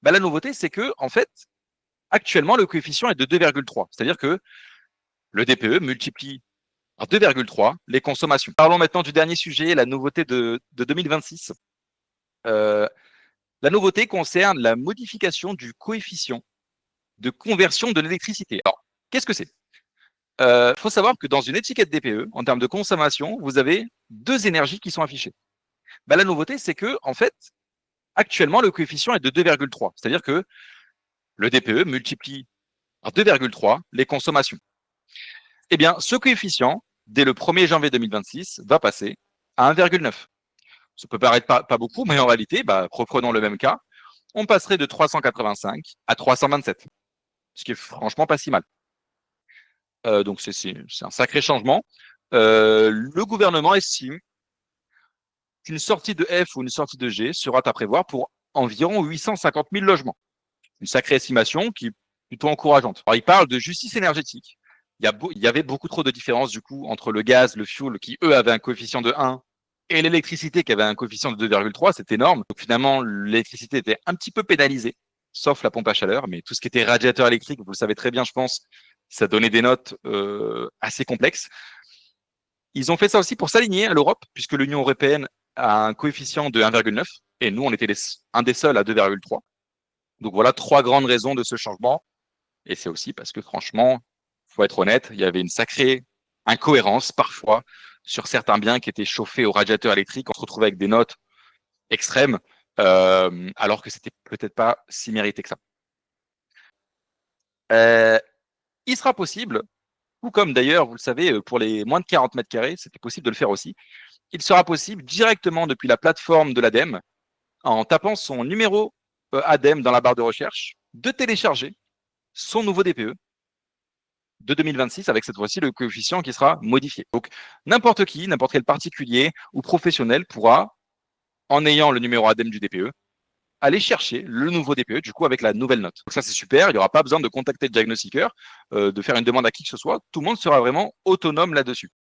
La nouveauté, c'est que, en fait, actuellement, le coefficient est de 2,3. C'est-à-dire que le DPE multiplie par 2,3 les consommations. Parlons maintenant du dernier sujet, la nouveauté de 2026. La nouveauté concerne la modification du coefficient de conversion de l'électricité. Alors, qu'est-ce que c'est? Faut savoir que dans une étiquette DPE, en termes de consommation, vous avez deux énergies qui sont affichées. La nouveauté, c'est que, en fait, actuellement, le coefficient est de 2,3. C'est-à-dire que le DPE multiplie par 2,3 les consommations. Eh bien, ce coefficient, dès le 1er janvier 2026, va passer à 1,9. Ça peut paraître pas beaucoup, mais en réalité, reprenons le même cas, on passerait de 385 à 327, ce qui est franchement pas si mal. Donc c'est un sacré changement. Le gouvernement estime qu'une sortie de F ou une sortie de G sera à prévoir pour environ 850 000 logements. Une sacrée estimation qui est plutôt encourageante. Alors, il parle de justice énergétique. Il y avait beaucoup trop de différences du coup entre le gaz, le fuel qui eux avaient un coefficient de 1 et l'électricité qui avait un coefficient de 2,3, c'est énorme. Donc finalement, l'électricité était un petit peu pénalisée, sauf la pompe à chaleur, mais tout ce qui était radiateur électrique, vous le savez très bien, je pense, ça donnait des notes assez complexes. Ils ont fait ça aussi pour s'aligner à l'Europe, puisque l'Union européenne a un coefficient de 1,9 et nous, on était un des seuls à 2,3. Donc voilà 3 grandes raisons de ce changement. Et c'est aussi parce que franchement, faut être honnête, il y avait une sacrée incohérence parfois sur certains biens qui étaient chauffés au radiateur électrique. On se retrouvait avec des notes extrêmes, alors que c'était peut-être pas si mérité que ça. Il sera possible, tout comme d'ailleurs, vous le savez, pour les moins de 40 mètres carrés, c'était possible de le faire aussi. Il sera possible directement depuis la plateforme de l'ADEME, en tapant son numéro ADEME dans la barre de recherche, de télécharger son nouveau DPE de 2026 avec cette fois-ci le coefficient qui sera modifié. Donc n'importe qui, n'importe quel particulier ou professionnel pourra, en ayant le numéro ADEME du DPE, aller chercher le nouveau DPE du coup avec la nouvelle note. Donc ça c'est super, il n'y aura pas besoin de contacter le diagnostiqueur, de faire une demande à qui que ce soit, tout le monde sera vraiment autonome là-dessus.